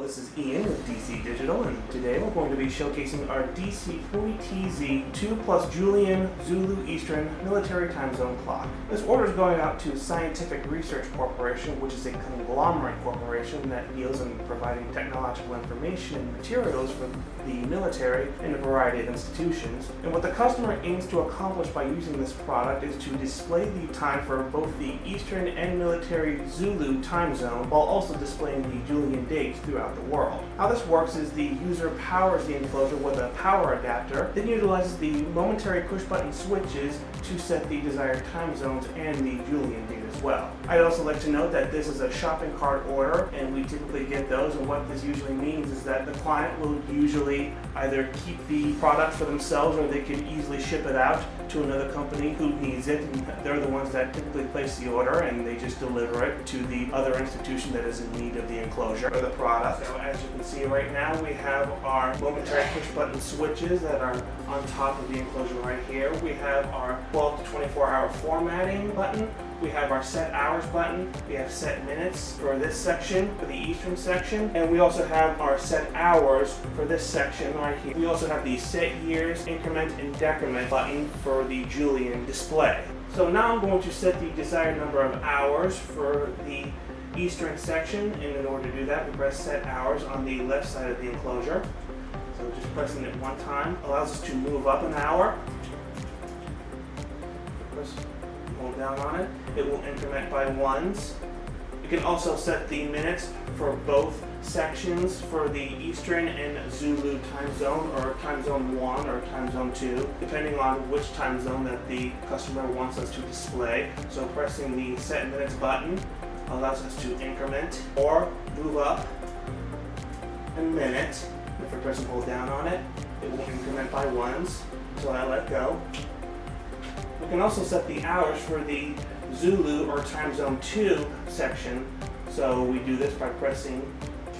Hello, this is Ian with DC Digital, and today we're going to be showcasing our DC-40TZ-2 Julian Zulu Eastern military time zone clock. This order is going out to Scientific Research Corporation, which is a conglomerate corporation that deals in providing technological information and materials for the military in a variety of institutions. And what the customer aims to accomplish by using this product is to display the time for both the Eastern and military Zulu time zone, while also displaying the Julian dates throughout the world. How this works is the user powers the enclosure with a power adapter, then utilizes the momentary push-button switches to set the desired time zones and the Julian date as well. I'd also like to note that this is a shopping cart order, and we typically get those, and what this usually means is that the client will usually either keep the product for themselves, or they can easily ship it out to another company who needs it, and they're the ones that typically place the order, and they just deliver it to the other institution that is in need of the enclosure or the product. So as you can see right now, we have our momentary push button switches that are on top of the enclosure right here. We have our 12 to 24 hour formatting button. We have our set hours button. We have set minutes for this section, for the Eastern section. And we also have our set hours for this section right here. We also have the set years, increment, and decrement button for the Julian display. So now I'm going to set the desired number of hours for the Eastern section, and in order to do that, we press set hours on the left side of the enclosure. So just pressing it one time allows us to move up an hour. Press, hold down on it. It will increment by ones. You can also set the minutes for both sections for the Eastern and Zulu time zone, or time zone 1 or time zone 2, depending on which time zone that the customer wants us to display. So pressing the set minutes button allows us to increment or move up a minute. If I press and hold down on it, it will increment by ones, so I let go. We can also set the hours for the Zulu or time zone 2 section. So we do this by pressing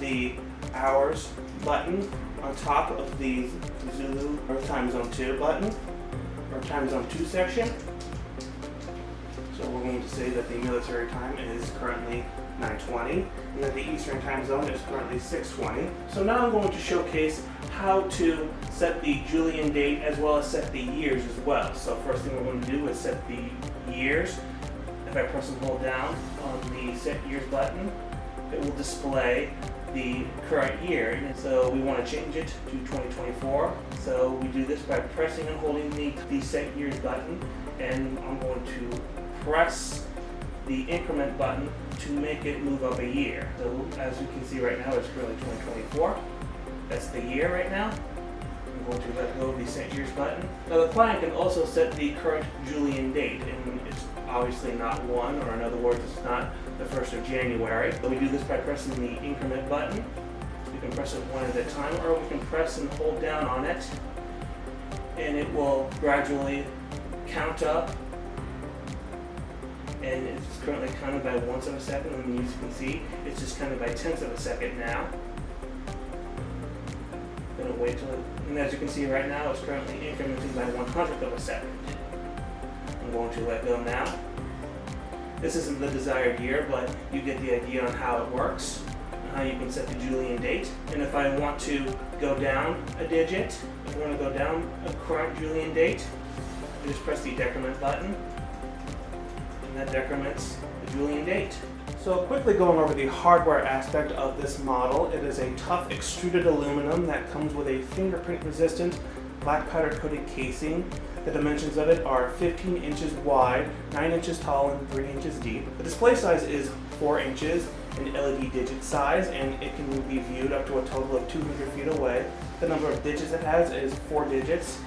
the hours button on top of the Zulu or time zone 2 button, or time zone 2 section. So we're going to say that the military time is currently 9:20, and that the Eastern time zone is currently 6:20. So now I'm going to showcase how to set the Julian date as well as set the years as well. So first thing we're going to do is set the years. If I press and hold down on the set years button, it will display the current year. And so we want to change it to 2024. So we do this by pressing and holding the set years button, and I'm going to press the increment button to make it move up a year. So as you can see right now, it's currently 2024. That's the year right now. I'm going to let go of the set years button. Now the client can also set the current Julian date, and it's obviously not 1, or in other words, it's not the 1st of January. So we do this by pressing the increment button. We can press it one at a time, or we can press and hold down on it, and it will gradually count up. And it's currently counted by 1/10 of a second, and as you can see, it's just counted by 1/10 of a second now. Gonna wait till it, and as you can see right now, it's currently incrementing by 1/100 of a second. I'm going to let go now. This isn't the desired year, but you get the idea on how it works, and how you can set the Julian date. And if I want to go down a digit, if I want to go down a current Julian date, I just press the decrement button, and that decrements the Julian date. So quickly going over the hardware aspect of this model, it is a tough extruded aluminum that comes with a fingerprint resistant black powder coated casing. The dimensions of it are 15 inches wide, 9 inches tall, and 3 inches deep. The display size is 4 inches in LED digit size, and it can be viewed up to a total of 200 feet away. The number of digits it has is 4 digits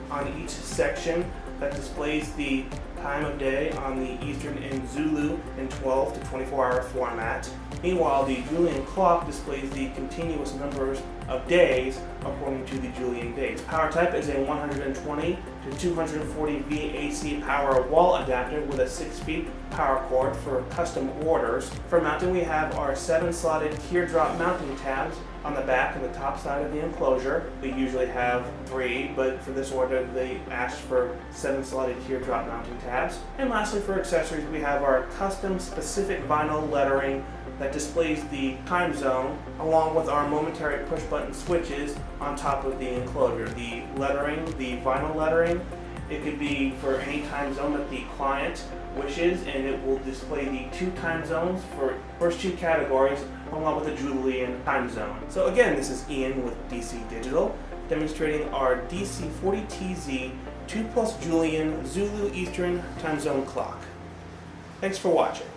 on each section that displays the time of day on the Eastern and Zulu in 12 to 24 hour format. Meanwhile, the Julian clock displays the continuous numbers of days according to the Julian dates. Power type is a 120 to 240 VAC power wall adapter with a 6-speed power cord for custom orders. For mounting, we have our 7-slotted teardrop mounting tabs on the back and the top side of the enclosure. We usually have 3, but for this order, they asked for 7-slotted teardrop mounting tabs. tabs. And lastly, for accessories, we have our custom specific vinyl lettering that displays the time zone along with our momentary push button switches on top of the enclosure. The lettering, the vinyl lettering, it could be for any time zone that the client wishes, and it will display the 2 time zones for first 2 categories along with the Julian time zone. So again, this is Ian with DC Digital, demonstrating our DC-40TZ-2 Julian Zulu Eastern time zone clock. Thanks for watching.